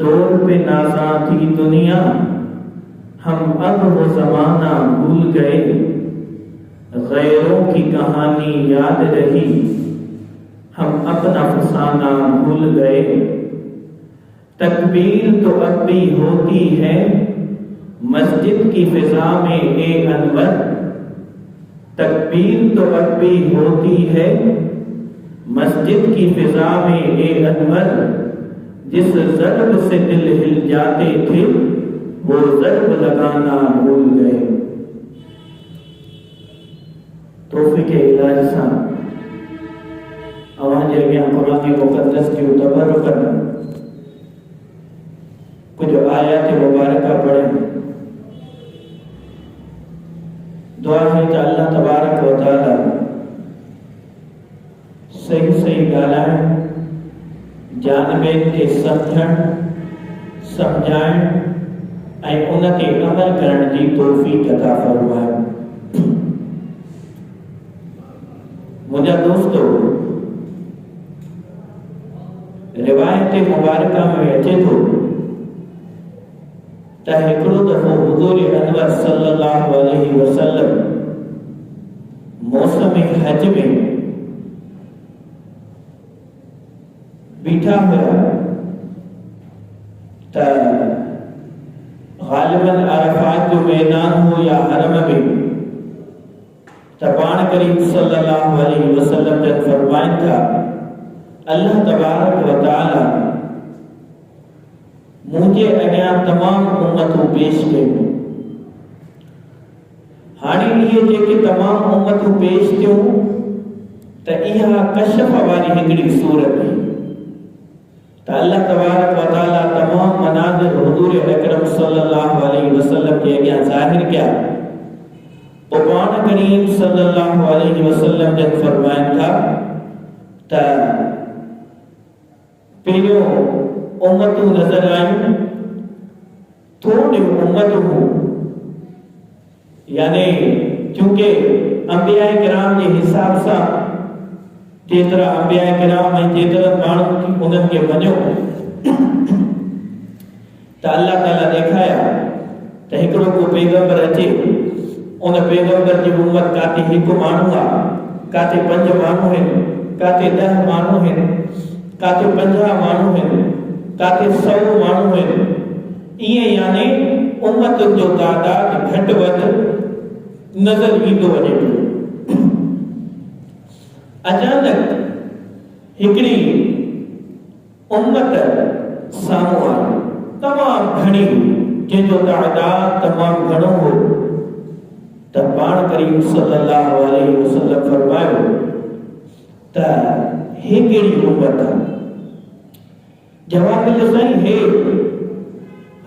दौर पे नाज़ा थी दुनिया, हम अब वो ज़माना भूल गए। गैरों की कहानी याद रही, हम अपना फसाना भूल गए। तकबीर तो अब भी होती है मस्जिद की फिजा में ए अनवर। तकबीर तो अब भी होती है मस्जिद की फिजा में ए अनवर। जिस ज़र्ब से दिल हिल जाते थे वो ज़र्ब लगाना भूल गए। तौफीक इलाही सां अवां जे अॻियां क़ुरान मुक़द्दस जो तबरुकन कुछ आयत मुबारका पढ़े। दुआ है त अल्लाह तबारक व तआला सही सही ॻाल्हाइण, जानबेन खे सम्झण सम्झाइण ऐं उन ते अमल करण जी तौफ़ीक़ अता फरमाए। मुंहिंजा दोस्तो, रिवायत मुबारका में अचे थो त हिकिड़ो दफ़ो हुज़ूर अनवर सल्लल्लाहु अलैहि वसल्लम मौसम हज में बीठा हुआ त ग़ालिबन अरफात जो मैदान हो या हरम में त पाण करीम सल्लल्लाहु अलैहि वसल्लम जन फरमाइन था, अल्लाह तबारक व तआला मुझे अॻियां तमाम उम्मतूं पेश कयूं। हाणे इहे जेके तमाम उम्मतूं पेश थियूं त इहा कशफ वारी हिकिड़ी सूरत हुई त अल्लाह तबारक व तआला तमाम मनाज़िर हुज़ूर अकरम सल्लल्लाहु अलैहि वसल्लम के अॻियां ज़ाहिर किया। पोइ पाण करीम सल्लल्लाहु अलैहि वसल्लम जन फरमाइनि था त पहिरियों उम्मतूं नज़र आयूं, थोड़ियूं उम्मतूं, यानी चूंकि अंबिया किराम जे हिसाब सां जेतिरा अंबिया किराम ऐं जेतिरा माण्हू उन्हनि खे मञियो त अल्लाह ताला ॾेखारिया त हिकिड़ो को पैगंबर अचे, उन पैगंबर जी उम्मत काथे हिकु माण्हू आहे, काथे 5 माण्हू आहिनि, काथे 10 माण्हू आहिनि, काथे 50 माण्हू आहिनि, काथे 100 माण्हू आहिनि। इएं यानी उम्मतुनि जो तादाद घटि वधि नज़र ईंदो वञे पियो। अचानक हिकिड़ी उम्मत साम्हूं आई, तमामु घणी, जंहिंजो तादाद तमामु घणो हो। त पाण करीम सल्लल्लाहु अलैहि वसल्लम फरमायो त हे कहिड़ी उम्मत आहे? जवाब मिलियो, साईं हे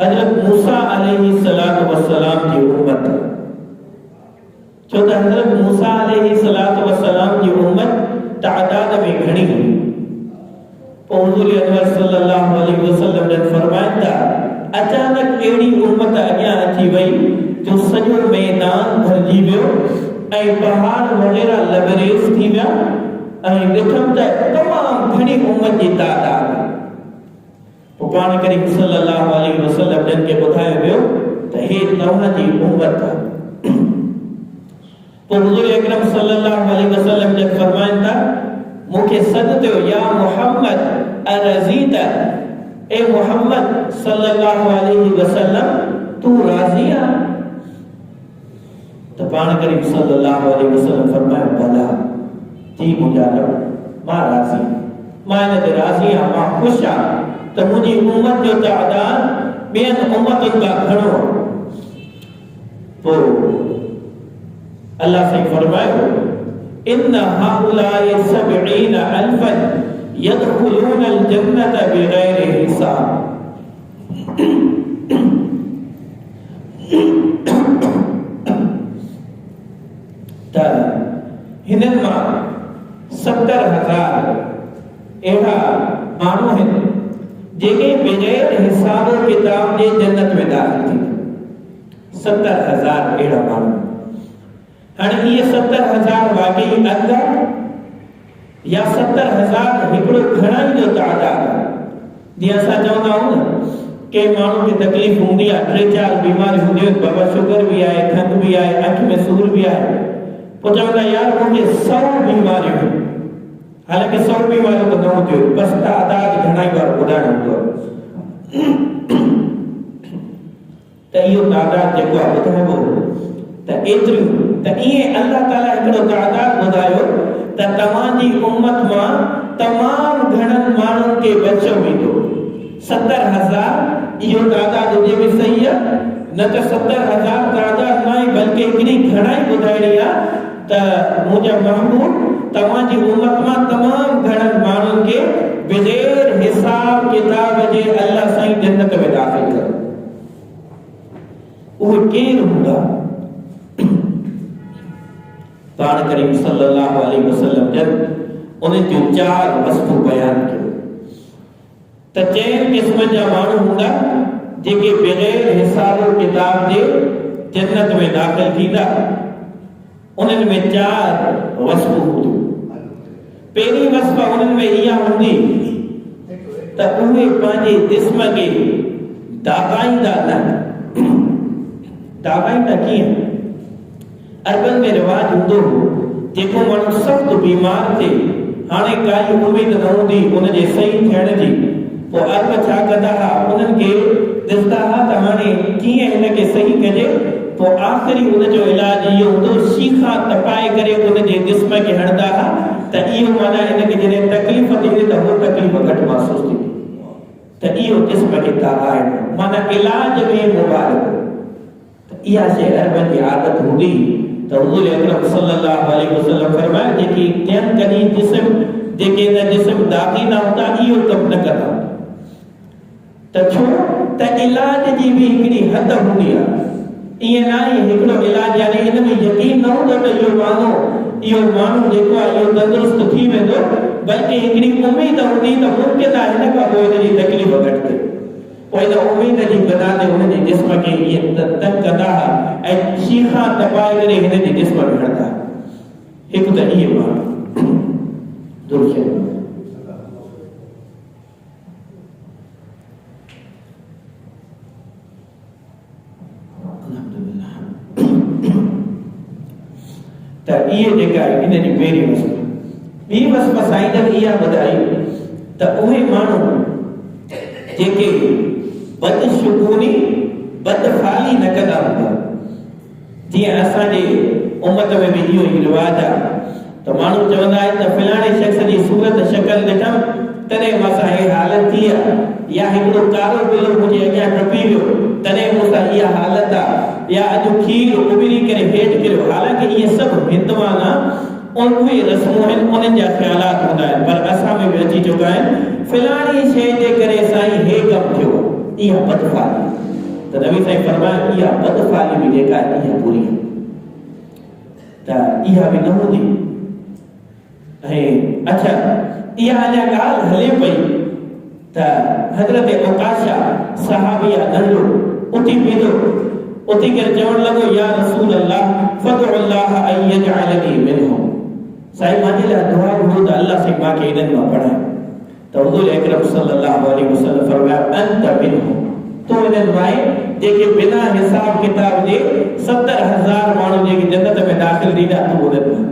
हज़रत मूसा अलैहि सलातो वस्सलाम जी उम्मत। छो त हज़रत मूसा अलैहि सलातो वस्सलाम जी उम्मत तादाद में घणी हुई। पोइ हुज़ूर अनवर सल्लल्लाहु अलैहि वसल्लम ने फरमाया था, अचानक अहिड़ी उम्मत अॻियां अची वई जो सॼो मैदान भरिजी वियो ऐं पहाड़ वग़ैरह लबरेज़ थी विया ऐं ॾिठमि त तमामु घणी उम्मत जी तादाद। पोइ पाण करीम सल्लल्लाहु अलैहि वसल्लम जन खे ॿुधायो वियो त हे तव्हांजी उम्मत आहे। पोइ हुज़ूर अकरम सल्लल्लाहु अलैहि वसल्लम जन फरमाइनि था, मूंखे सॾ थियो, या मुहम्मद अरज़ीत, ए मुहम्मद सल्लल्लाहु अलैहि वसल्लम तू राज़ी आहे? त पाण करीम सल्लल्लाहु अलैहि वसल्लम फरमायो, भला जी मुंहिंजा रब, मां राज़ी, मां इन ते राज़ी आहियां, मां ख़ुशि आहियां त मुंहिंजी उम्मत जो तादाद ॿियनि उम्मतुनि खां घणो आहे। पोइ अल्लाह साईं फरमायो, इन हाउलाए सबईन अल्फन यदखुलून अल जन्नत बिगैर हिसाब। त हिननि मां 70,000 अहिड़ा माण्हू आहिनि जेके बग़ैर हिसाब किताब जे जन्नत में दाख़िल थींदा। 70,000 अहिड़ा माण्हू। हाणे इहे 70,000 वाकई अघ या 70,000 हिकिड़ो घणनि जो तादाद आहे। जीअं असां चवंदा आहियूं न के माण्हू खे तकलीफ़ हूंदी आहे, 3-4 बीमारियूं हूंदियूं आहिनि, बाबा शुगर बि आहे, खंघि बि आहे, अखि में सूर बि आहे, पोइ चवंदा यार मूंखे 100 बीमारियूं आहिनि। हालांकि 100 बीमारियूं त न हूंदियूं, बसि तादाद घणाई बार ॿुधाइणो हूंदो आहे। त इहो तादाद जेको आहे ॿुधाइबो त एतिरियूं त ईअं अल्लाह ताला हिकिड़ो तादाद ॿुधायो त तव्हांजी उम्मत मां तमामु घणनि माण्हुनि खे बचो वेंदो। 70,000 इहो तादाद हुजे बि सही आहे, न त 70,000 तादाद न आहे, बल्कि हिकिड़ी घणाई ॿुधाइणी आहे त मुंहिंजा महबूब तव्हांजी उम्मत मां तमामु घणनि माण्हुनि खे बग़ैर हिसाब किताब जे अल्लाह साईं जन्नत में दाख़िल कंदो। उहे केरु हूंदा? पाण करीम सल्लल्लाहु अलैहि वसल्लम जन उन्हनि जूं 4 वस्तू बयान कयूं त 4 क़िस्म जा माण्हू हूंदा जेके बग़ैर हिसाब किताब जे जन्नत में दाख़िल थींदा। उन्हनि में 4 वस्तू हूंदियूं। पहिरीं वस्तू उन्हनि में इहा हूंदी त उहे पंहिंजे जिस्म खे दागाईंदा न। दागाईंदा कीअं? अरबन में रिवाज हूंदो जेको माण्हू सख़्तु बीमार थिए, हाणे काई उमेद न हूंदी उनजे सही थियण जी, पोइ अरब छा कंदा हुआ, उन्हनि खे ॾिसंदा हुआ त हाणे कीअं हिनखे सही कजे, पोइ आख़िरी उनजो इलाज इहो हूंदो शीखा तपाए करे उनजे जिस्म खे हणंदा हुआ त इहो माना हिनखे जॾहिं तकलीफ़ थींदी त उहो तकलीफ़ घटि महसूस थींदी, त इहो जिस्म खे दागाइणो माना इलाज में मुबारक। इहा शइ अरबन जी आदत हूंदी त हुज़ूर अकरम सल्लल्लाहु अलैहि वसल्लम फरमाया जेकी टियनि कॾहिं जिस्म जेके न जिस्म दागी न हूंदा इहो कमु न कंदा। त छो त इलाज जी बि हिकिड़ी हद हूंदी आहे। ईअं न आहे हिकिड़ो इलाज यानी इन में यकीन न हूंदो त इहो माण्हू जेको आहे इहो तंदुरुस्त थी वेंदो, बल्कि हिकिड़ी उमेद हूंदी त मुमकिन आहे हिन खां पोइ हिनजी तकलीफ़ घटि थिए। पोइ इन उमेद जी बिना ते हुनजे जिस्म खे इएं तंग कंदा ऐं शीखा तपाए करे हिनजे जिस्म में हणंदा। हिकु त इहे माण्हू दुर्खे त इहे जेका आहे इन जी पहिरीं वस्तु। ॿी वस्तु साईं जन इहा ॿुधाई त उहे माण्हू जेके बदशुगूनी बदफाली न कंदा हूंदा। जीअं असांजे उम्मत में बि इहो ई रिवाज आहे त माण्हू चवंदा आहिनि त फलाणे शख़्स जी सूरत शक्ल ॾिठमि तॾहिं मूंसां हे हालत थी आहे, या हिकिड़ो कारो बिलो मुंहिंजे अॻियां टपी वियो तॾहिं मूंसां इहा हालत आहे, या अॼु खीर उॿरी करे हेठि किरियो। हालांकि इहे सभु हिंदवाना उहे रस्मूं आहिनि, उन्हनि जा ख़्यालात हूंदा आहिनि, पर असां में बि अची चुका आहिनि फलाणी शइ जे करे साईं हे कमु थियो, इहा बदफाली। त नबी साईं फरमाया इहा बदफाली बि जेका आहे इहा बुरी आहे, त इहा बि न हूंदी। ऐं अच्छा इहा अञा ॻाल्हि हले पई त हज़रत उकाशा सहाबिया नंढो उथी बीठो, उथी करे चवणु लॻो या रसूल अल्लाह फदअल्लाह अन यजअलनी मिनहुम। साईं मुंहिंजे लाइ दुआ घुरो त अल्लाह साईं मूंखे इन्हनि मां पढ़ाए। त हुज़ूर अकरम सल्लल्लाहु अलैहि वसल्लम फरमाया अंत मिनहुम, तो इन्हनि मां जेके बिना हिसाब किताब जे 70,000 माण्हू जेके जन्नत में दाख़िल थींदा तूं उन्हनि मां।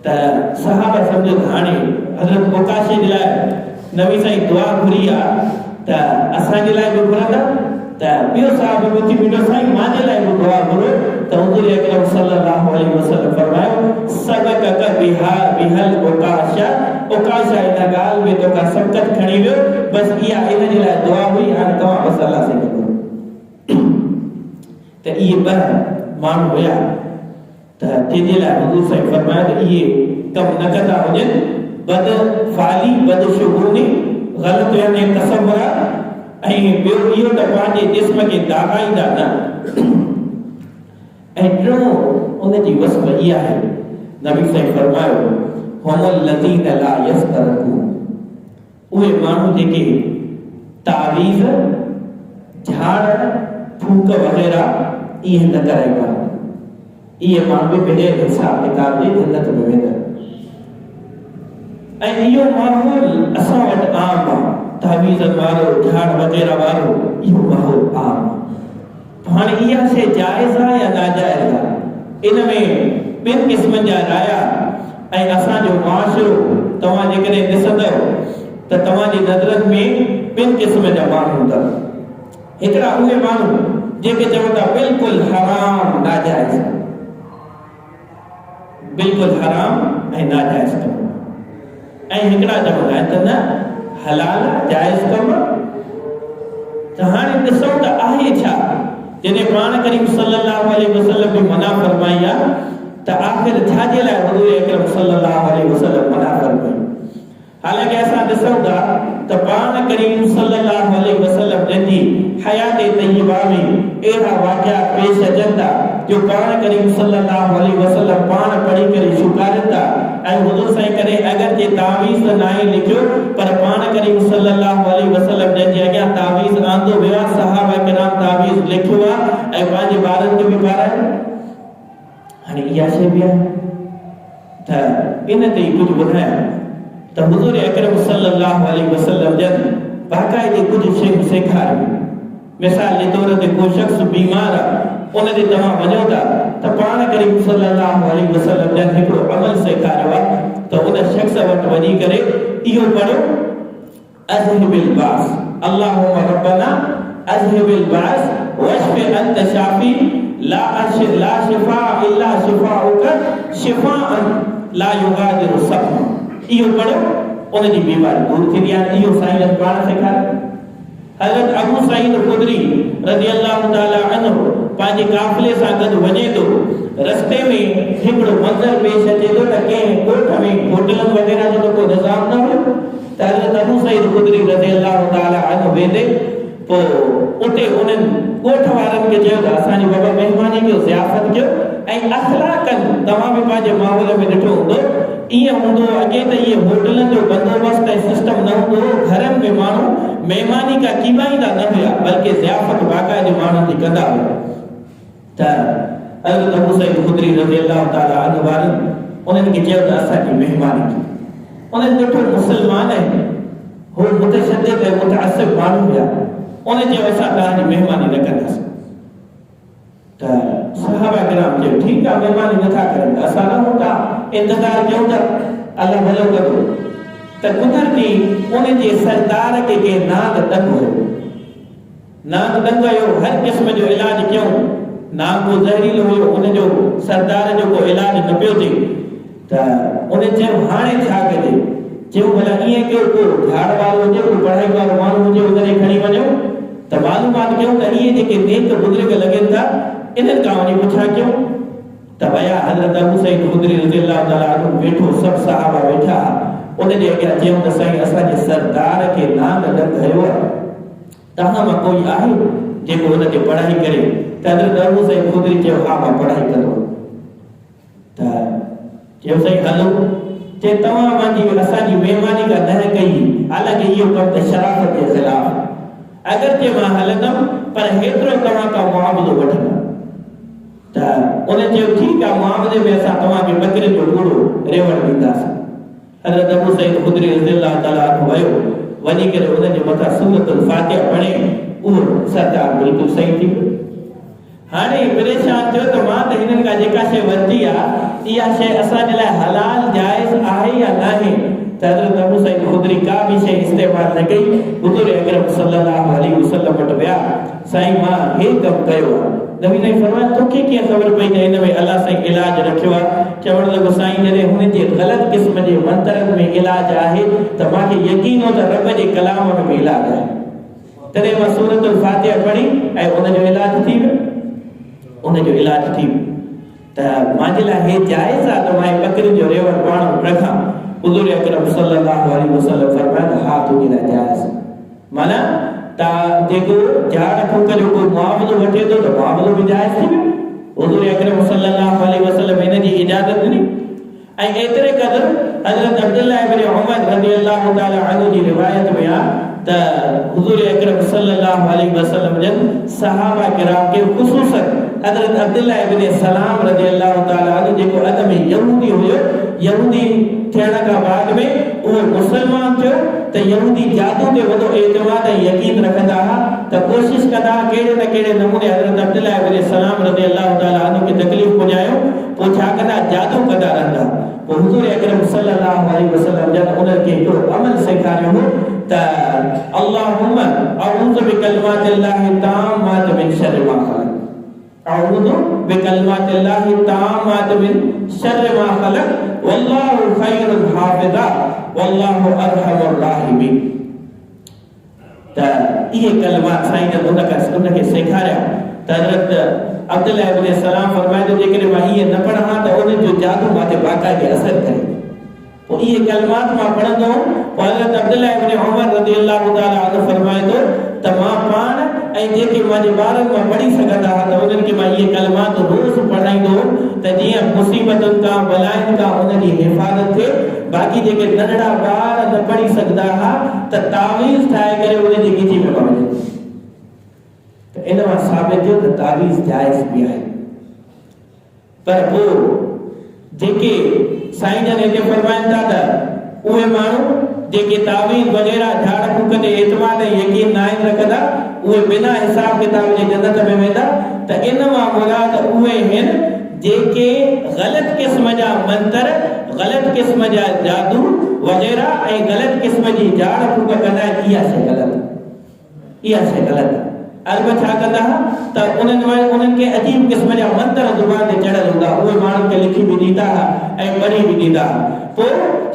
त सहाबा सम्झो हाणे हज़रत उकाशे जे लाइ नबी साईं दुआ घुरी आहे त असांजे लाइ बि घुरंदा। त ॿियो साहिब बि उथी बीठो साईं मुंहिंजे लाइ बि दुआ घुरो। त हुज़ूर अकरम सल्लल्लाहु अलैहि वसल्लम फरमायो सबक़क बिहल उकाशा, उकाशा इन ॻाल्हि में तोखां सबक़त खणी वियो, बसि इहा इन जे लाइ दुआ हुई, हाणे तव्हां बसि अल्लाह सां घुरो। त इहे 2 माण्हू हुया त जंहिंजे लाइ हुज़ूर साईं फरमाया त इहे कमु न कंदा हुजनि, बदफाली बदशुगूनी ग़लति यानी तसव्वुर, ऐं ॿियो इहो त पंहिंजे जिस्म खे दागाईंदा न। ऐं टियों उनजी वस्फ़ इहा आहे, नबी साईं फरमायो हुमुल लज़ीन ला यस्तरकू, उहे माण्हू जेके तावीज़ झाड़ फूक वग़ैरह इहे न कराईंदा, इहे माण्हू बि बग़ैर हिसाब किताब जे जन्नत में वेंदा। ऐं इहो माहौल असां वटि आम आहे तावीज़ वारो झाड़ वग़ैरह वारो इहो माहौल आम हाणे इहा शइ जाइज़ आहे या नाजाइज़ आहे इन में ॿिनि क़िस्मनि जा राया ऐं असांजो मुआशिरो तव्हां जेकॾहिं ॾिसंदव त तव्हांजी नज़रनि में ॿिनि क़िस्म जा माण्हू हूंदा हिकिड़ा उहे माण्हू जेके चवनि था बिल्कुलु हराम नाजाइज़ बिल्कुलु हराम ऐं नाजाइज़ कमु ऐं हिकिड़ा चवंदा आहिनि त न हलाल जाइज़ कमु त हाणे ॾिसूं त आहे छा जॾहिं पाण करीम सल्लल्लाहु अलैहि वसल्लम बि मना फरमाई आहे त आख़िर छाजे लाइ हुज़ूर अकरम सल्लल्लाहु अलैहि वसल्लम मना फरमाई हालांकि असां ॾिसूं था त पाण करीम सल्लल्लाहु अलैहि वसल्लम जंहिंजी हयात तय्यबा में अहिड़ा वाक़िया पेश अचनि था जो पाण करीम सल्लल्लाहु अलैहि वसल्लम पाण पढ़ी करे शुकारनि था ऐं हुज़ूर साईं करे अगरचे तावीज़ त नाहे लिखियो पर पाण करीम सल्लल्लाहु अलैहि वसल्लम जंहिंजे अॻियां तावीज़ आंदो वियो आहे सहाबा किराम तावीज़ लिखियो आहे ऐं पंहिंजे ॿारनि खे बि पारायो हाणे इहा शइ बि आहे त इन ते कुझु ॿुधायां त हुज़ूर अकरम सल्लल्लाहु अलैहि वसल्लम जन बाक़ाइदे कुझु शयूं सेखारियूं मिसाल जे तौर ते को शख़्स बीमार आहे उन ते तव्हां वञो था त पाण करीम सल्लल्लाहु अलैहि वसल्लम जन हिकिड़ो अमल सेखारियो आहे त उन शख़्स वटि वञी करे इहो पढ़ो अज़हिबिल बास अल्लाहुम्मा रब्बना अज़हिबिल बास वश्फि अंत शाफी ला शिफा इल्ला शिफाउका शिफाअन ला युगादिरु सक़मा इहो पढ़ो उन जी बीमारी दूर थी आहे इहो साईं पाण सेखारे हज़रत अबू सईद खुदरी रज़ियल्लाहु ताला अन्हु पंहिंजे काफ़िले सां गॾु वञे थो रस्ते में हिकिड़ो मंज़र पेश अचे थो त कंहिं ॻोठ में होटलनि वग़ैरह जो को निज़ाम न हुयो त हज़रत अबू सईद खुदरी रज़ियल्लाहु ताला अन्हु वेंदे पोइ उते उन्हनि ॻोठ वारनि खे चयो त असांजी बाबा महिमानी कयो ज़ियाफ़त कयो ऐं अख़लाक़नि तव्हां बि पंहिंजे माहौल में ॾिठो हूंदो ईअं हूंदो अॻे त इहे होटलनि जो बंदोबस्तु ऐं सिस्टम न हूंदो घरनि में माण्हू महिमानी का कीमाईंदा न हुया बल्कि ज़ियाफ़त बाक़ाइदे माण्हुनि जी कंदा हुआ त हज़रत अबू सईद खुदरी रज़ियल्लाहु ताला अन्हु वारनि उन्हनि खे चयो त असांजी महिमानी कयो उन्हनि ॾिठो मुस्लमान आहिनि हू मुतशद्दिद ऐं मुतअस्सिब माण्हू हुया उन चयो असां तव्हांजी महिमानी न कंदासीं त सहाबा किराम चयो ठीकु आहे महिमानी नथा कनि असां न हूंदा इंतज़ारु कयूं था अलाह भलो कंदो त कुदरती उन जे सरदार खे के नाग ॾंग हुयो नाग ॾंग हुयो हर क़िस्म जो इलाज कयूं नाग को ज़हरीलो हुयो उन जो सरदार जो को इलाज न पियो थिए त उन चयो हाणे छा कजे चयो भला ईअं कयो को झाड़ वारो हुजे को पढ़ाई वारो माण्हू हुजे उनखे खणी वञो त मालूमात कयूं त इहे जेके नेक बुज़ुर्ग लॻनि था इन्हनि खां वञी पुछा कयूं त विया हज़रत अबू सईद खुदरी रज़ियल्लाहु ताला अन्हु वेठो सभु सहाबा वेठा उन जे अॻियां चयूं त साईं असांजे सरदार खे नाग ॾंग हयो आहे तव्हां मां कोई आहे जेको हुन ते पढ़ाई करे त हज़रत अबू सईद खुदरी चयो हा मां पढ़ाई कंदो त चयो साईं हलो चए तव्हां मुंहिंजी असांजी महिमानी का न कई हालांकि इहो कमु त शराफ़त जे ख़िलाफ़ अगरचे मां हलंदुमि पर हेतिरो तव्हां खां मुआवज़ो वठंदुमि त उन चयो ठीकु आहे मुआवज़े में असां तव्हांखे ॿकरे जो घोड़ो रेवड़ ॾींदासीं हज़रत अबू सईद खुदरी रज़ियल्लाहु ताला अन्हु वियो वञी करे उन जे मथां सूरतुल फातिहा पढ़े उहो सरदार बिल्कुलु सही थी वियो हाणे परेशान थियो त मां त हिननि खां जेका शइ वरिती आहे इहा शइ असांजे लाइ हलाल जाइज़ आहे या न आहे त हज़रत अबू सईद खुदरी का बि शइ इस्तेमालु न कई हुज़ूर अकरम सल्लल्लाहु अलैहि वसल्लम वटि विया साईं मां हे कमु कयो आहे नबी साईं फरमाया तोखे कीअं ख़बर पई त हिन में अलाह साईं इलाज रखियो आहे चवणु लॻो साईं जॾहिं हुन जे ग़लति क़िस्म जे मंत्रनि में इलाज आहे त मूंखे यकीन हो त रब जे कलाम में बि इलाज आहे तॾहिं मां सूरतुल फातिहा पढ़ी ऐं उनजो इलाज थी वियो उनजो इलाज थी वियो त मुंहिंजे लाइ हे जाइज़ आहे त मां ॿकरियुनि जो रेवड़ पाण रखां हुज़ूर अकरम सल्लल्लाहु अलैहि वसल्लम फरमाया हा तुंहिंजे लाइ जाइज़ माना ता जेको झाड़ फूक जो को मुआवज़ो वठे थो त मुआवज़ो बि जाइज़ थी वियो हुज़ूर अकरम सल्लल्लाहु अलैहि वसल्लम हिन जी इजाज़त ॾिनी ऐं एतिरे क़दुरु हज़रत अब्दुल्लाह इब्न उमर रज़ियल्लाहु ताला अन्हु जी रिवायत में आहे त हुजूर अकरम सल्लल्लाहु अलैहि वसल्लम जन सहाबा किराम के खुसूसन हजरत अब्दुल्लाह इब्न सलाम रज़ियल्लाहु ताला अन्हु जेको अद में यहूदी हुयो, यहूदी थियण खां बाद में उहो मुसलमान थियो त यहूदी जादू ते वॾो एतमाद ऐं यकीन रखंदा हुआ त कोशिश कंदा कहिड़े न कहिड़े नमूने हजरत अब्दुल्लाह इब्न सलाम रज़ियल्लाहु ताला अन्हु खे तकलीफ़ पहुचायो, पोइ छा कंदा जादू कंदा रहंदा। पोइ हुजूर अकरम सल्लल्लाहु अलैहि वसल्लम जन उन्हनि खे हिकिड़ो अमल सेखारियो हो त अल्लाहुम्मा अऊज़ु बिकलिमातिल्लाहि ताम्माति मिन शर्रि मा खलक़, अऊज़ु बिकलिमातिल्लाहि ताम्माति मिन शर्रि मा खलक़ वल्लाहु खैरुल हाफ़िज़ा वल्लाहु अरहमुर राहिमीन। त इहे कलमात साईं जन उनखे सेखारिया त हज़रत अब्दुल्लाह इब्न सलाम फरमाए तो जेकॾहिं मां इहे न पढ़ां त उन जो जादू माते बाक़ाइदे असर करे। पोइ इहे कलमात मां पढ़ंदो पोइ हज़रत अब्दुल्लाह इब्न उमर रज़ियल्लाहु ताला अन्हु फरमाए तो त मां पाण ऐं जेके मुंहिंजे ॿारनि मां पढ़ी सघंदा हुआ त उन्हनि खे मां इहे कलमात रोज़ पढ़ाईंदो त जीअं मुसीबतुनि खां बलाइनि खां उनजी हिफ़ाज़त थिए। बाक़ी जेके नंढड़ा ॿार न पढ़ी सघंदा हुआ त तावीज़ ठाहे करे उनजी गिची में पवंदो। त इन मां साबित थियो त तावीज़ जाइज़ बि आहे। पर पोइ जेके साईं जन हिते फरमाइनि था त उहे माण्हू जेके तावीज़ वग़ैरह झाड़ फूक ते एतमाद ऐं यकीन न रखंदा उहे बिना हिसाब किताब जे जन्नत में वेंदा। त इन मां मुराद उहे आहिनि जेके ग़लत क़िस्म जा मंतर, ग़लत क़िस्म जा जादू वग़ैरह ऐं ग़लत क़िस्म जी झाड़ फूक कंदा आहिनि। इहा शइ ग़लति, इहा शइ ग़लति। अलबत छा कंदा त उन्हनि खे अजीब क़िस्म जा मंतर ज़ुबान ते चढ़ियल हूंदा, उहे माण्हुनि खे लिखी बि ॾींदा ऐं पढ़ी बि ॾींदा। पोइ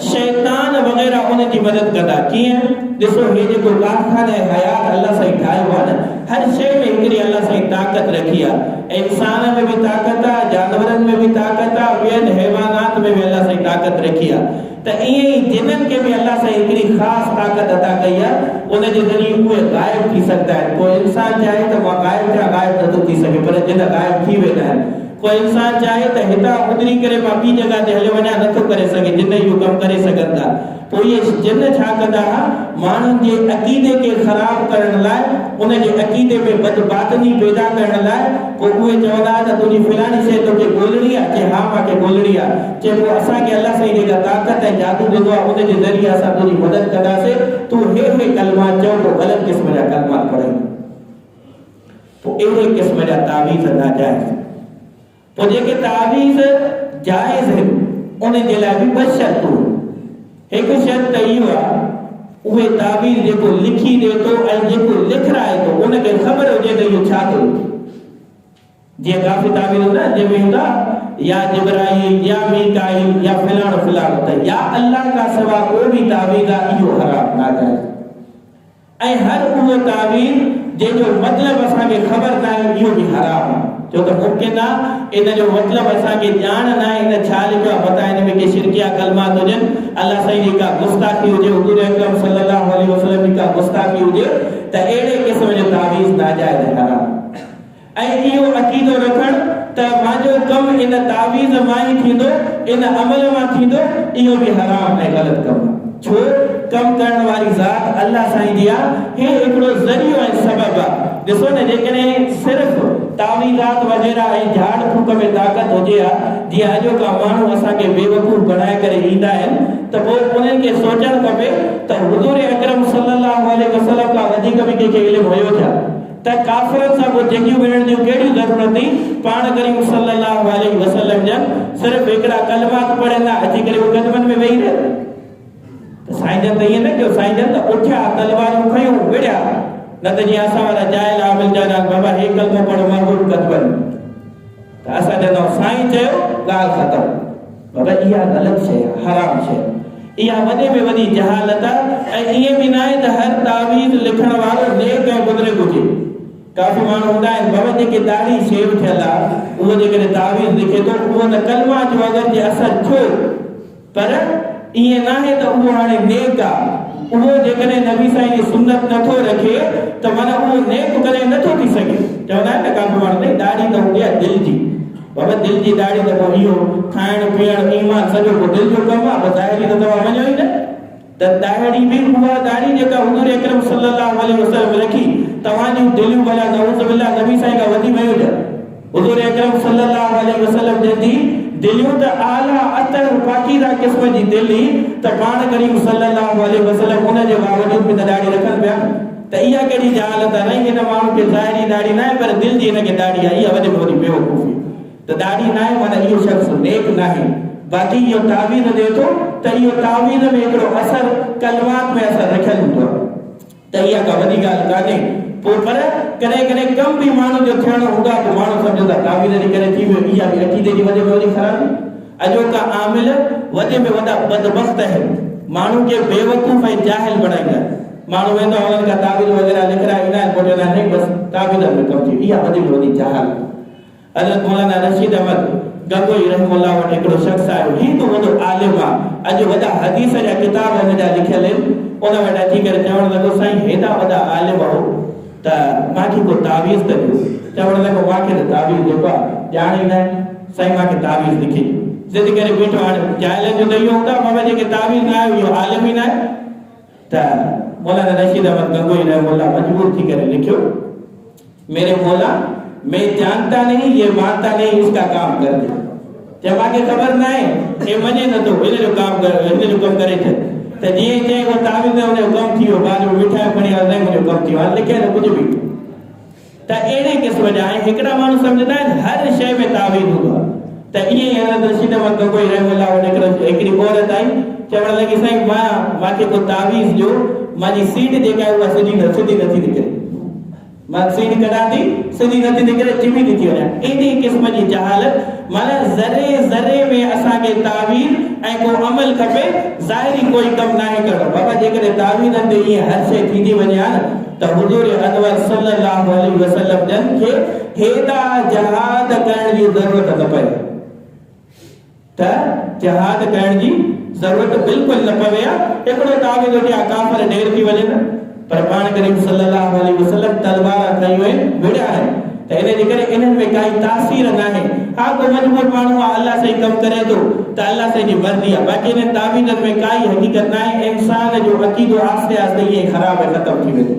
शैतान वग़ैरह उनजी मदद कंदा। कीअं? ॾिसो हे जेको कारखाने हयात अल्लाह साईं ठाहियो आहे न, हर शइ में हिकिड़ी अल्लाह साईं ताक़त रखी आहे। इंसान में भी ताक़त आहे, जानवरनि में भी ताक़त आहे, ॿियनि हैवानात में भी अल्लाह साईं ताक़त रखी आहे। त ईअं ई जिन्हनि खे भी अल्लाह साईं हिकिड़ी ख़ासि ताक़त अता कई आहे, उनजे ज़रिए उहे ग़ाइब थी सघंदा आहिनि। कोई इंसान चाहे त मां ग़ाइब थियां, ग़ाइब नथो थी सघे, पर जिन ग़ाइब थी वेंदा आहिनि। कोई इंसान चाहे त हितां उतरी करे मां ॿी जॻह ते हलियो वञा, नथो करे सघे, जिन इहो कमु करे सघनि था। पोइ इहे जिन छा कंदा हुआ, माण्हुनि जे अक़ीदे खे ख़राब करण लाइ, उनजे अक़ीदे में बदबातनी पैदा करण लाइ, पोइ उहे चवंदा त तुंहिंजी फलाणी शइ तोखे ॻोल्हणी आहे, चए हा मूंखे ॻोल्हणी आहे, चए पोइ असांखे अल्लाह साईं जेका ताक़त ऐं जादू ॾिनो आहे उनजे ज़रिए असां तुंहिंजी मदद कंदासीं, तूं हे कलमात चओ, पोइ ग़लति क़िस्म जा कलमात पढ़ाई। पोइ अहिड़े क़िस्म जा तावीज़ नाजाइज़। पोइ जेके तावीज़ जाइज़ आहिनि उन जे लाइ बि ॿ शर्तूं। हिकु शर्त इहो आहे, उहे तावीज़ जेको लिखी ॾे थो ऐं जेको लिखराए थो उनखे ख़बर हुजे त इहो छा थो लिखे। जीअं काफ़ी तावीज़ हूंदा जंहिंमें हूंदा या जिब्राईल या मीकाईल या फलाणो फलाणो, त या अल्लाह खां सवाइ को बि तावीज़ आहे इहो हराम नाजाइज़। ऐं हर उहो तावीज़ जंहिंजो मतिलबु असांखे ख़बर न आहे इहो बि हराम आहे। छो त मुमकिन आहे इन जो मतिलबु असांखे ॼाण न आहे, इन छा लिखियो आहे, मता हिन में के शिरकिया कलमात हुजनि, अल्लाह साईं जी का गुस्ताखी हुजे, हुजूर अकरम सल्लल्लाहु अलैहि वसल्लम जी का गुस्ताखी हुजे, त अहिड़े क़िस्म जो तावीज़ नाजाइज़ हराम। ऐं इहो अक़ीदो रखणु त मुंहिंजो कमु इन तावीज़ मां ई थींदो, इन अमल मां थींदो, इहो बि हराम ऐं ग़लति कमु आहे। छो? कमु करण वारी ज़ात अल्लाह साईं जी आहे, हे हिकिड़ो ज़रियो ऐं सबबु आहे। ॾिसो न, जेकॾहिं सिर्फ़ु तावीज़ात वग़ैरह ऐं झाड़ फूक में ताक़त हुजे हा, जीअं अॼोका माण्हू असांखे बेवकूफ़ बणाए करे ईंदा आहिनि, त पोइ उन्हनि खे सोचणु खपे त हुज़ूर अकरम सल्लल्लाहु अलैहि वसल्लम खां वधीक बि कंहिंखे इल्मु हुयो छा? त काफ़िरनि सां पोइ जंगियूं विढ़ण जूं कहिड़ियूं ज़रूरत हुई? पाण करीम सल्लल्लाहु अलैहि वसल्लम जन सिर्फ़ु हिकिड़ा कलमात पढ़ंदा, अची करे उहे क़दमनि में वेही रहे। त साईं जन त ईअं न कयो, साईं जन त उथिया, तलवारूं खयूं, विढ़िया, न त जीअं असां वारा जाइल आमिल जा बाबा हे कलमो पढ़ो मरहूम क़दमनि। त असां चवंदा साईं चयो, ॻाल्हि ख़तमु। बाबा इहा ग़लति शइ आहे, हराम शइ, इहा वॾे में वॾी जहालत आहे। ऐं ईअं बि न आहे त हर तावीज़ लिखण वारो नेक ऐं बुज़ुर्ग हुजे। काफ़ी माण्हू हूंदा आहिनि, बाबा जेके दाढ़ी शेव थियल आहे, उहो जेकॾहिं तावीज़ लिखे थो, उहो त कलमा जो अगरि जे असर थियो, पर ईअं न आहे त उहो हाणे नेक आहे। उहो जेकॾहिं नबी साईं जी सुन्नत नथो रखे त माना उहो नेक कॾहिं नथो थी सघे। चवंदा आहिनि न काफ़ी माण्हू, नहीं दाढ़ी त हूंदी आहे दिलि जी, बाबा दिलि जी दाढ़ी त पोइ इहो खाइण पीअण ईमान सॼो पोइ दिलि जो कमु आहे, ज़ाहिरी त तव्हां मञो ई न। त दाढ़ी भी हुआ दाढ़ी जेका हुजूर अकरम सल्लल्लाहु अलैहि वसल्लम रखी तवानी दिलियूं भला नऊज़ बिल्लाह नबी साईं का वधी वयो जा हुजूर अकरम सल्लल्लाहु अलैहि वसल्लम जंदी दिलियूं त आला अतर पाकीदा किस्म जी दिली त पाण करीम सल्लल्लाहु अलैहि वसल्लम उन जे बावजूद भी दाढ़ी रखन पिया त इहा कहिड़ी जहालत आहे हिन माण्हू खे ज़ाहिरी दाढ़ी न आहे पर दिल जी हिनखे दाढ़ी आहे इहा वॾे में वॾी बेवकूफ़ी त दाढ़ी न आहे माना इहो शख़्स नेक न आहे बाक़ी इहो तावीज़ ॾिए थो त इहो तावीज़ में हिकिड़ो असर कलमात में असर रखियल हूंदो आहे त इहा का वॾी ॻाल्हि कान्हे पोइ पर कॾहिं कॾहिं कम बि माण्हू जो थियणो हूंदो आहे पोइ माण्हू सम्झो था तावीज़ जे करे थी वियो इहा बि अक़ीदे जी वॾे में वॾी ख़राबी अॼोका आमिल वॾे में वॾा बदबख़्त आहिनि माण्हू खे बेवकूफ़ ऐं जाहिल बणाईंदा माण्हू वेंदो आहे उन्हनि खां तावीज़ वग़ैरह लिखाए ईंदा आहिनि पोइ चवंदा आहिनि बसि तावीज़ में कमु थी इहा वॾे में वॾी जहाल हज़रत मौलाना रशीद अहमद गंगोई रहमतुल्लाह वटि हिकिड़ो शख़्स आयो ही तो वॾो आलिम आहे अॼु वॾा हदीस जा किताब हिन जा लिखियल आहिनि उन वटि अची करे चवणु लॻो साईं हेॾा वॾा आलिम हो त मूंखे को तावीज़ त ॾियो चवणु लॻो मूंखे त तावीज़ जेको आहे ॼाण ई न साईं मूंखे तावीज़ लिखी ज़िद करे बीठो हाणे जाइलनि जो त इहो हूंदो बाबा जेके तावीज़ न आहे इहो आलिम ई न आहे त मौलाना रशीद अहमद गंगोई रहमतुल्लाह मजबूर थी करे लिखियो मेरे मौला मैं जानता नहीं ये मानता नहीं इसका काम कर दे जब आगे खबर ना है ये मने न तो इने जो काम कर इने जो काम करे थे त जी जे वो तावीज़ ने उन्हें कम थियो बाद में मिठाई पड़ी और नहीं मुझे कम थियो लिखे न कुछ भी त एड़े किस्म जा हिकड़ा माण्हू समझदा आहिनि हर शइ में तावीज़ हूंदो आहे त इहे हज़रत रशीद अहमद गंगोई रहमतुल्लाह वटि हिकिड़ी औरत आई चवण लॻी साईं मूंखे को तावीज़ ॾियो मुंहिंजी सीट जेका आहे उहा सिधी नथी निकिरे मां सीट कढां थी सिधी नथी निकिरे चिमी थी वञा एॾी क़िस्म जी जहालत माना ज़रे ज़रे में असांखे तावीज़ ऐं को अमल खपे ज़ाहिरी कोई कमु नाहे करणो बाबा जेकॾहिं तावीज़नि ते ईअं हर शइ थींदी वञे हा न त हुजूर अनवर सल्लल्लाहु अलैहि वसल्लम जन खे हेॾा जहाद करण जी ज़रूरत न पए त जहाद करण जी ज़रूरत बिल्कुलु न पवे हिकिड़ो तावीज़ हुजे काफ़र ढेर थी वञे न पर पाण करीम सल्लल्लाहु अलैहि वसल्लम तलवार खयूं आहिनि विड़िया आहिनि त इन जे करे इन्हनि में काई तासीर न आहे हा को मजबूर माण्हू आहे अल्लाह साईं कमु करे थो त अल्लाह साईं जी मर्ज़ी आहे बाक़ी इन तावीज़नि में काई हक़ीक़त न आहे इंसान जो अक़ीदो आस्ते आस्ते ईअं ख़राब ऐं ख़तमु थी वेंदो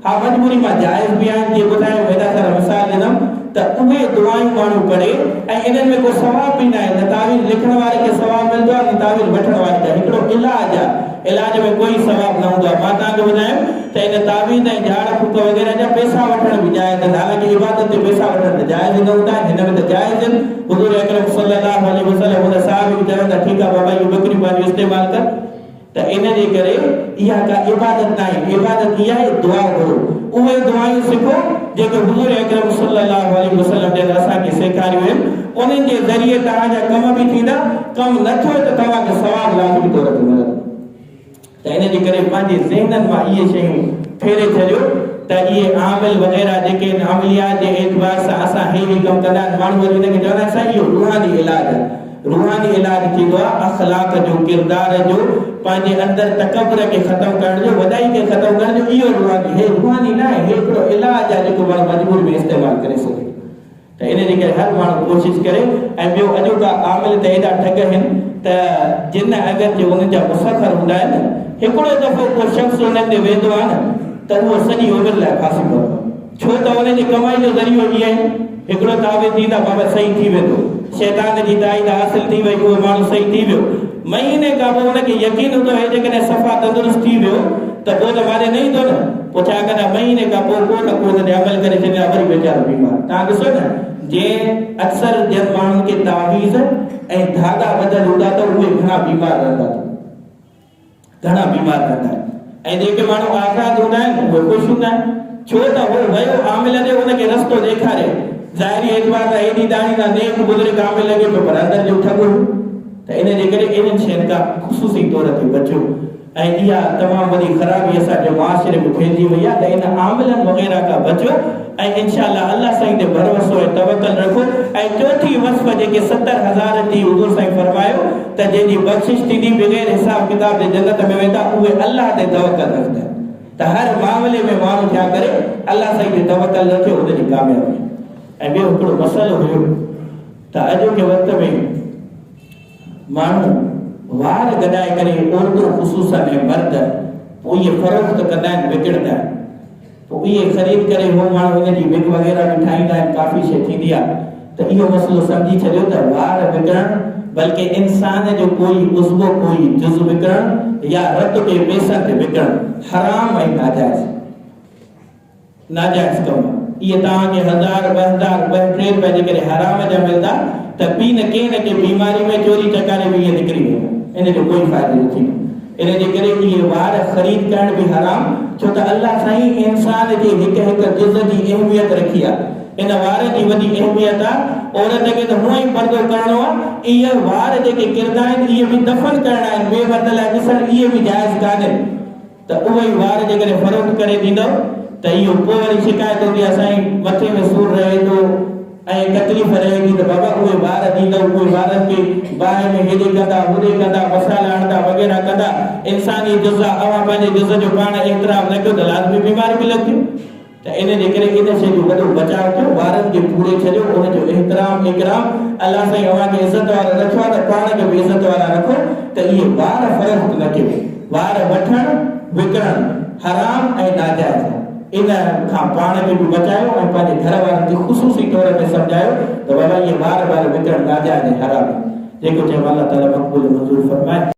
हा मजबूरी मां जाइज़ बि आहिनि जीअं ॿुधायो हेॾा सारा मिसाल ॾिनमि त उहे दुआयूं माण्हू पढ़े ऐं इन्हनि में को सवाब बि न आहे न तावीज़ लिखण वारे खे सवाब मिलंदो आहे न तावीज़ वठण वारे खे हिकिड़ो इलाज आहे इलाज में कोई सवाब न हूंदो आहे मां तव्हांखे ॿुधायां त इन तावीज़ ऐं झाड़ फूक वग़ैरह जा पैसा वठण बि जाइज़ आहिनि हालांकि इबादत ते पैसा वठण त जाइज़ न हूंदा आहिनि हिन में त जाइज़ आहिनि हुजूर अकरम सल्लल्लाहु अलैहि वसल्लम हुन साहब खे चवनि था ठीकु आहे बाबा इहो ॿकरियूं पंहिंजूं इस्तेमालु कर त इन जे करे इहा का इबादत न आहे इबादत इहा आहे दुआ करो उहे दुआयूं सिखो जेके हुजूर अकरम सल्लल्लाहु अलैहि वसल्लम जन असांखे सेखारियूं आहिनि उन्हनि जे ज़रिए तव्हांजा कम बि थींदा कमु न थियो त तव्हांखे सवाब लाज़मी तौर ते मिलंदो त इन जे करे पंहिंजे ज़हननि मां इहे शयूं फेरे छॾियो त इहे आमिल वग़ैरह जेके अमलियात जे एतबार सां असां हे कमु कंदा आहिनि माण्हू वरी हिनखे चवंदा आहिनि साईं इहो रूहानी इलाज आहे रूहानी इलाज थींदो आहे अख़लाक जो किरदार जो पंहिंजे अंदरि तकबर खे ख़तमु करण जो वॾाई खे ख़तमु करण जो इहो रूहानी हे रूहानी न आहे हे हिकिड़ो इलाज आहे जेको माण्हू मजबूरी में इस्तेमालु करे सघे त इन जे करे हर माण्हू कोशिशि करे ऐं ॿियो अॼोका आमिल त हेॾा ठग आहिनि त जिन अगरि जे उन्हनि जा मुसफ़र हूंदा आहिनि हिकिड़ो दफ़ो को शख़्स उन्हनि ते वेंदो आहे न त उहो सॼी उमिरि लाइ फासी पवंदो छो त उन जी कमाई जो ज़रियो इहो आहे हिकिड़ो तावीज़ ॾींदा बाबा सही थी वेंदो शैतान जी ताईद हासिल थी वई उहो माण्हू सही थी वियो महीने खां पोइ हुनखे यकीन हूंदो आहे जेकॾहिं सफ़ा तंदुरुस्त थी वियो त पोइ त मारे न ईंदो न पोइ छा कंदा महीने खां पोइ को न को हुन ते अमल करे छॾींदा वरी वीचारो बीमार तव्हां ॾिसो न जे अक्सर जन माण्हुनि खे तावीज़ ऐं धागा ॿधल हूंदा त उहे घणा बीमार रहंदा आहिनि ऐं जेके माण्हू आज़ाद हूंदा आहिनि उहे ख़ुशि हूंदा आहिनि छो त उहो वियो आमिल ते हुनखे रस्तो ॾेखारे ज़ाहिरी एतबार सां हेॾी दाणी सां नेक बुज़ुर्ग आमिल लॻे पियो पर अंदरि जो ठॻो त इन जे करे इन्हनि शयुनि खां ख़ुसूसी तौर ते बचो ऐं इहा तमामु वॾी ख़राबी असांजे मुआशिरे में फैलिजी वई आहे त इन आमिलनि वग़ैरह खां बचो ऐं इंशाअल्लाह अल्लाह साईं ते भरोसो ऐं तवक्कल रखो ऐं चौथी वस्फ़ जेके 70,000 जी हुज़ूर साईं फरमायो त जंहिंजी बख़्शिश थींदी बग़ैर हिसाब किताब जे जन्नत में वेंदा उहे अल्लाह ते तवक्कल रखंदा त हर मामले में माण्हू छा करे अल्लाह साईं ते तवक्कल रखे हुनजी कामयाबी ऐं ॿियो हिकिड़ो मसइलो हुयो त अॼोके वक़्त में माण्हू वार गॾाए करे औरतूं ख़ुसूसन ऐं मर्द पोइ इहे फ़रोख़्त कंदा आहिनि, विकिणंदा आहिनि। पोइ इहे ख़रीद करे हो माण्हू हिन जी विग वग़ैरह बि ठाहींदा आहिनि, काफ़ी शइ थींदी आहे। त इहो मसइलो सम्झी छॾियो त वार विकिणणु बल्कि इंसान जो कोई उज़्वो कोई जुज़ विकिणणु या रत के पैसा ते विकिणणु हराम ऐं नाजाइज़ कमु। इहे तव्हांखे 1000 2000 2-3 रुपया जेकॾहिं हराम जा मिलंदा त ॿी न के बीमारी में चोरी चकारे में इहे निकिरी वेंदा, इन जो कोई फ़ाइदो न थींदो। इन जे करे इहे वार ख़रीद करण बि हराम, छो त अल्लाह साईं इंसान जे हिक जुज़ जी अहमियत रखी आहे। इन वार जी वॾी अहमियत आहे। औरत खे त हूअं ई पर्दो करणो आहे, इहे वार जेके किरदा आहिनि इहे बि दफ़न करणा आहिनि, ॿिए मर्द लाइ ॾिसण इहे बि जाइज़ कान्हे। त उहे ई वार जेकॾहिं फ़रोख़्त करे ॾींदव त इहो पोइ वरी शिकायत हूंदी आहे, साईं मथे में सूर रहे थो ऐं तकलीफ़ रहे थी, त बाबा उहे वार ॾींदव, उहे वारनि खे बाहि में हेॾे कंदा होॾे कंदा, मसाला हणंदा वग़ैरह कंदा, इंसानी जुज़ आहे। अवां पंहिंजे जुज़ जो पाण एतिराम न कयो त लाज़मी बीमारी बि लॻंदी। त इन जे करे इन शइ जो वॾो बचाव कयो, वारनि खे पूरे छॾियो, उनजो इकराम अल्लाह साईं अव्हांखे इज़त वारा रखियो आहे त पाण खे बि इज़त वारा रखो। त इहे वार फ़रोख़्त न कयो, वार वठणु विकिणणु हराम ऐं नाजाइज़। इन खां पाण खे बि बचायो ऐं पंहिंजे घर वारनि खे ख़ुशूसी तौर ते सम्झायो त बाबा इहे वार विकिणणु नाजाइज़ ऐं हराम। जेको चयो अल्लाह ताला मक़बूल मंज़ूर फरमाए।